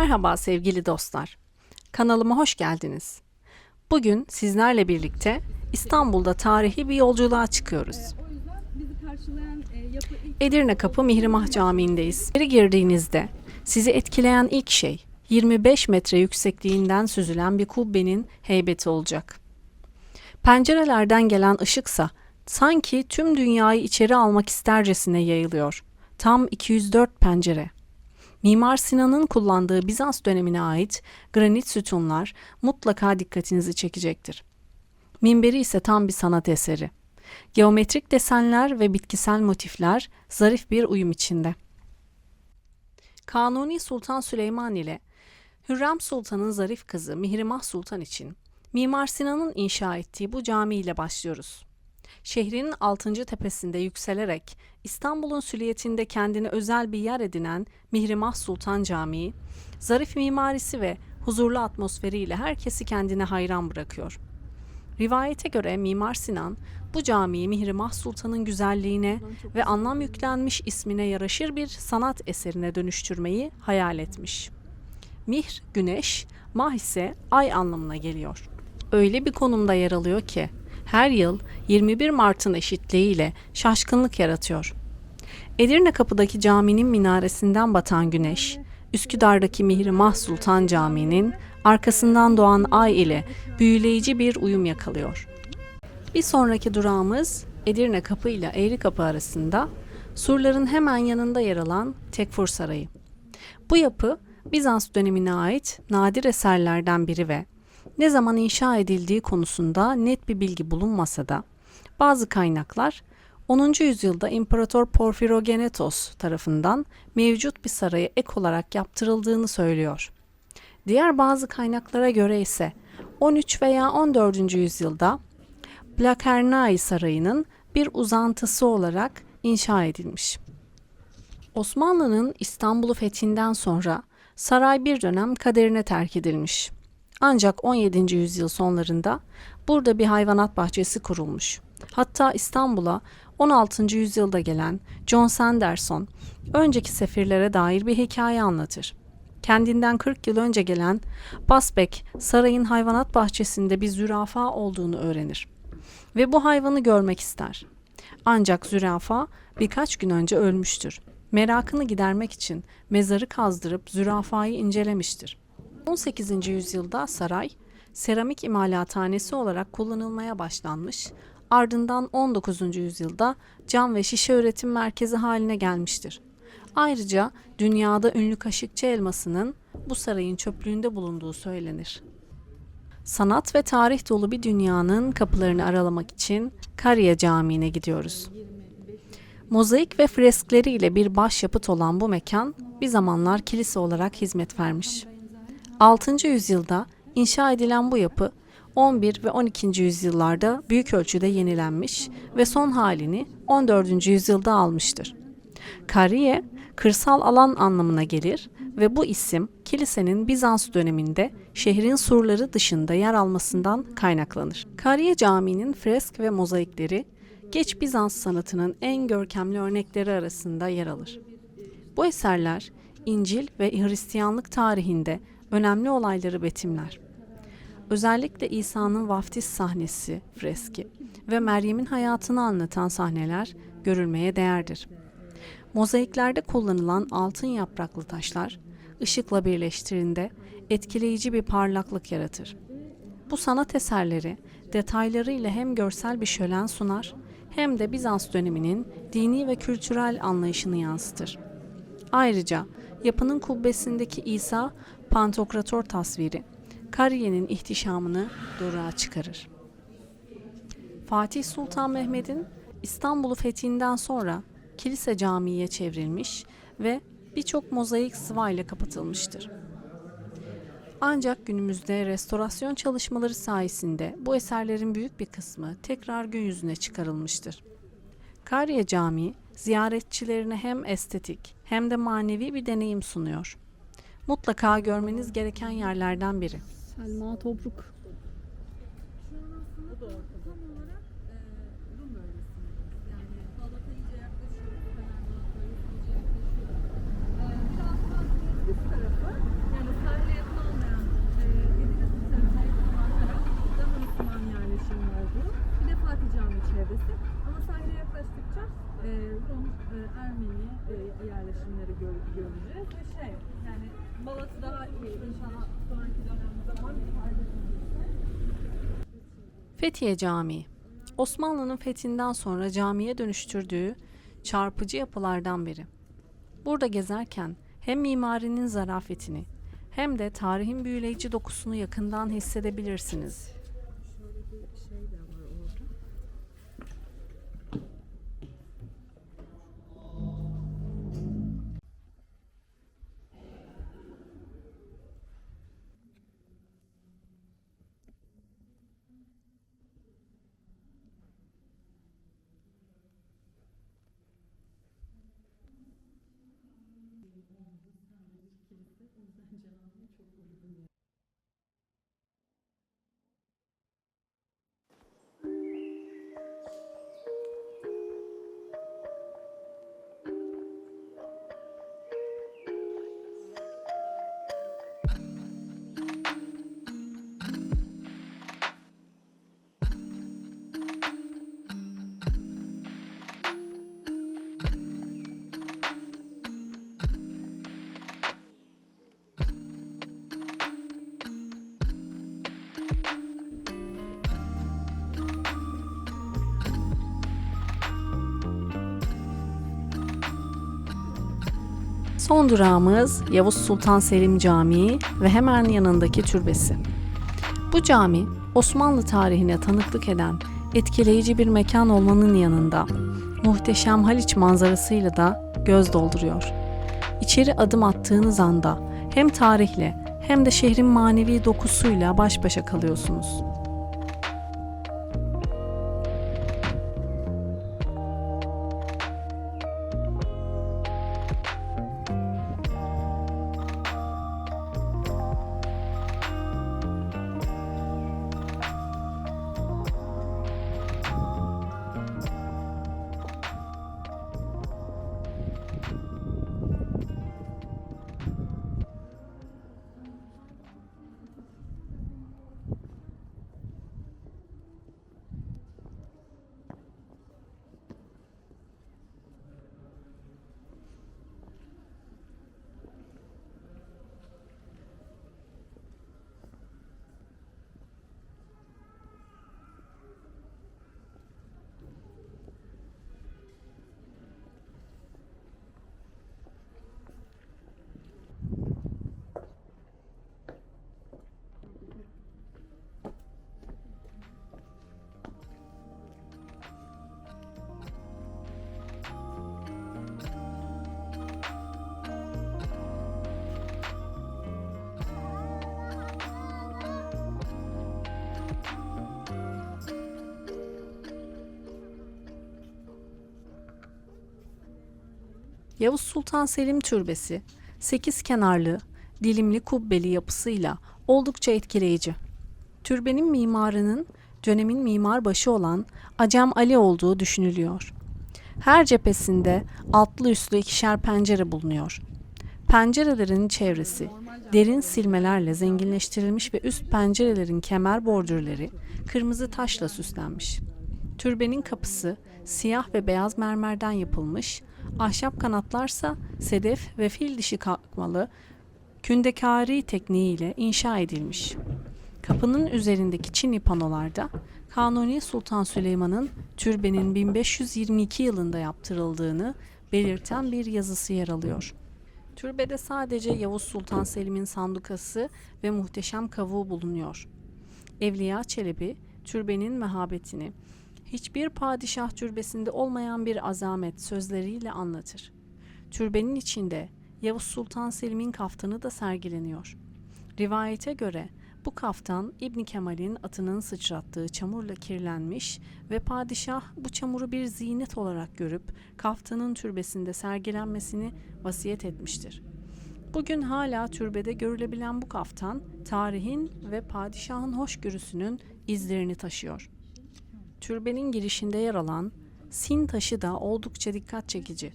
Merhaba sevgili dostlar. Kanalıma hoş geldiniz. Bugün sizlerle birlikte İstanbul'da tarihi bir yolculuğa çıkıyoruz. Edirne Kapı Mihrimah Camii'ndeyiz. İçeri girdiğinizde sizi etkileyen ilk şey 25 metre yüksekliğinden süzülen bir kubbenin heybeti olacak. Pencerelerden gelen ışıksa sanki tüm dünyayı içeri almak istercesine yayılıyor. Tam 204 pencere. Mimar Sinan'ın kullandığı Bizans dönemine ait granit sütunlar mutlaka dikkatinizi çekecektir. Minberi ise tam bir sanat eseri. Geometrik desenler ve bitkisel motifler zarif bir uyum içinde. Kanuni Sultan Süleyman ile Hürrem Sultan'ın zarif kızı Mihrimah Sultan için Mimar Sinan'ın inşa ettiği bu cami ile başlıyoruz. Şehrin 6. tepesinde yükselerek İstanbul'un süliyetinde kendine özel bir yer edinen Mihrimah Sultan Camii, zarif mimarisi ve huzurlu atmosferiyle herkesi kendine hayran bırakıyor. Rivayete göre Mimar Sinan, bu camiyi Mihrimah Sultan'ın güzelliğine ve anlam yüklenmiş ismine yaraşır bir sanat eserine dönüştürmeyi hayal etmiş. Mihr, güneş, mah ise ay anlamına geliyor. Öyle bir konumda yer alıyor ki, her yıl 21 Mart'ın eşitliğiyle şaşkınlık yaratıyor. Edirne Kapı'daki caminin minaresinden batan güneş, Üsküdar'daki Mihrimah Sultan Camii'nin arkasından doğan ay ile büyüleyici bir uyum yakalıyor. Bir sonraki durağımız Edirne Kapı ile Eğri Kapı arasında, surların hemen yanında yer alan Tekfur Sarayı. Bu yapı Bizans dönemine ait nadir eserlerden biri ve ne zaman inşa edildiği konusunda net bir bilgi bulunmasa da bazı kaynaklar 10. yüzyılda İmparator Porfirogenetos tarafından mevcut bir saraya ek olarak yaptırıldığını söylüyor. Diğer bazı kaynaklara göre ise 13 veya 14. yüzyılda Blakernai Sarayı'nın bir uzantısı olarak inşa edilmiş. Osmanlı'nın İstanbul'u fethinden sonra saray bir dönem kaderine terk edilmiş. Ancak 17. yüzyıl sonlarında burada bir hayvanat bahçesi kurulmuş. Hatta İstanbul'a 16. yüzyılda gelen John Sanderson, önceki sefirlere dair bir hikaye anlatır. Kendinden 40 yıl önce gelen Basbek, sarayın hayvanat bahçesinde bir zürafa olduğunu öğrenir ve bu hayvanı görmek ister. Ancak zürafa birkaç gün önce ölmüştür. Merakını gidermek için mezarı kazdırıp zürafayı incelemiştir. 18. yüzyılda saray, seramik imalathanesi olarak kullanılmaya başlanmış, ardından 19. yüzyılda cam ve şişe üretim merkezi haline gelmiştir. Ayrıca dünyada ünlü Kaşıkçı elmasının bu sarayın çöplüğünde bulunduğu söylenir. Sanat ve tarih dolu bir dünyanın kapılarını aralamak için Kariye Camii'ne gidiyoruz. Mozaik ve freskleriyle bir başyapıt olan bu mekan bir zamanlar kilise olarak hizmet vermiş. 6. yüzyılda inşa edilen bu yapı 11 ve 12. yüzyıllarda büyük ölçüde yenilenmiş ve son halini 14. yüzyılda almıştır. Kariye, kırsal alan anlamına gelir ve bu isim kilisenin Bizans döneminde şehrin surları dışında yer almasından kaynaklanır. Kariye Camii'nin fresk ve mozaikleri geç Bizans sanatının en görkemli örnekleri arasında yer alır. Bu eserler İncil ve Hristiyanlık tarihinde önemli olayları betimler. Özellikle İsa'nın vaftiz sahnesi freski ve Meryem'in hayatını anlatan sahneler görülmeye değerdir. Mozaiklerde kullanılan altın yapraklı taşlar ışıkla birleştiğinde etkileyici bir parlaklık yaratır. Bu sanat eserleri detaylarıyla hem görsel bir şölen sunar hem de Bizans döneminin dini ve kültürel anlayışını yansıtır. Ayrıca yapının kubbesindeki İsa Pantokrator tasviri Kariye'nin ihtişamını doruğa çıkarır. Fatih Sultan Mehmet'in İstanbul'u fethinden sonra kilise camiye çevrilmiş ve birçok mozaik sıva ile kapatılmıştır. Ancak günümüzde restorasyon çalışmaları sayesinde bu eserlerin büyük bir kısmı tekrar gün yüzüne çıkarılmıştır. Kariye Camii ziyaretçilerine hem estetik hem de manevi bir deneyim sunuyor. Mutlaka görmeniz gereken yerlerden biri. Selma Tobruk. ve yani Balat'ı daha iyi inşallah sonraki dönemde zaman Fethiye Camii, Osmanlı'nın fethinden sonra camiye dönüştürdüğü çarpıcı yapılardan biri. Burada gezerken hem mimarinin zarafetini hem de tarihin büyüleyici dokusunu yakından hissedebilirsiniz. Son durağımız Yavuz Sultan Selim Camii ve hemen yanındaki türbesi. Bu cami, Osmanlı tarihine tanıklık eden etkileyici bir mekan olmanın yanında muhteşem Haliç manzarasıyla da göz dolduruyor. İçeri adım attığınız anda hem tarihle hem de şehrin manevi dokusuyla baş başa kalıyorsunuz. Yavuz Sultan Selim Türbesi, 8 kenarlı, dilimli kubbeli yapısıyla oldukça etkileyici. Türbenin mimarının dönemin mimarbaşı olan Acem Ali olduğu düşünülüyor. Her cephesinde altlı üstlü ikişer pencere bulunuyor. Pencerelerin çevresi derin silmelerle zenginleştirilmiş ve üst pencerelerin kemer bordürleri kırmızı taşla süslenmiş. Türbenin kapısı siyah ve beyaz mermerden yapılmış, ahşap kanatlarsa sedef ve fil dişi kalkmalı kündekari tekniğiyle inşa edilmiş. Kapının üzerindeki çini panolarda Kanuni Sultan Süleyman'ın türbenin 1522 yılında yaptırıldığını belirten bir yazısı yer alıyor. Türbede sadece Yavuz Sultan Selim'in sandukası ve muhteşem kavuğu bulunuyor. Evliya Çelebi, türbenin mehabetini, hiçbir padişah türbesinde olmayan bir azamet sözleriyle anlatır. Türbenin içinde Yavuz Sultan Selim'in kaftanı da sergileniyor. Rivayete göre bu kaftan İbn Kemal'in atının sıçrattığı çamurla kirlenmiş ve padişah bu çamuru bir zinet olarak görüp kaftanın türbesinde sergilenmesini vasiyet etmiştir. Bugün hala türbede görülebilen bu kaftan, tarihin ve padişahın hoşgörüsünün izlerini taşıyor. Türbenin girişinde yer alan sin taşı da oldukça dikkat çekici.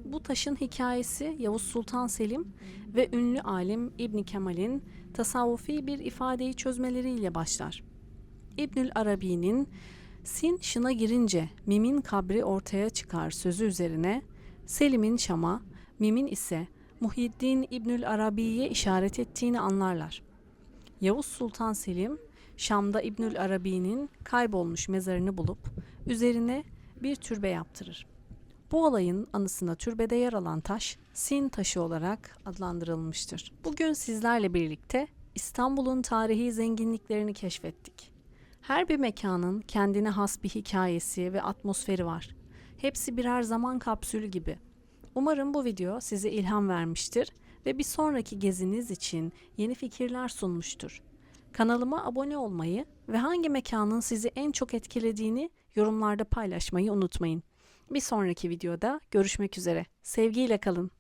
Bu taşın hikayesi Yavuz Sultan Selim ve ünlü alim İbn Kemal'in tasavvufi bir ifadeyi çözmeleriyle başlar. İbnül Arabi'nin sin şına girince mimin kabri ortaya çıkar sözü üzerine Selim'in Şam'a, mimin ise Muhyiddin İbnül Arabi'ye işaret ettiğini anlarlar. Yavuz Sultan Selim, Şam'da İbnül Arabi'nin kaybolmuş mezarını bulup üzerine bir türbe yaptırır. Bu olayın anısına türbede yer alan taş, Sin taşı olarak adlandırılmıştır. Bugün sizlerle birlikte İstanbul'un tarihi zenginliklerini keşfettik. Her bir mekanın kendine has bir hikayesi ve atmosferi var. Hepsi birer zaman kapsülü gibi. Umarım bu video size ilham vermiştir ve bir sonraki geziniz için yeni fikirler sunmuştur. Kanalıma abone olmayı ve hangi mekanın sizi en çok etkilediğini yorumlarda paylaşmayı unutmayın. Bir sonraki videoda görüşmek üzere. Sevgiyle kalın.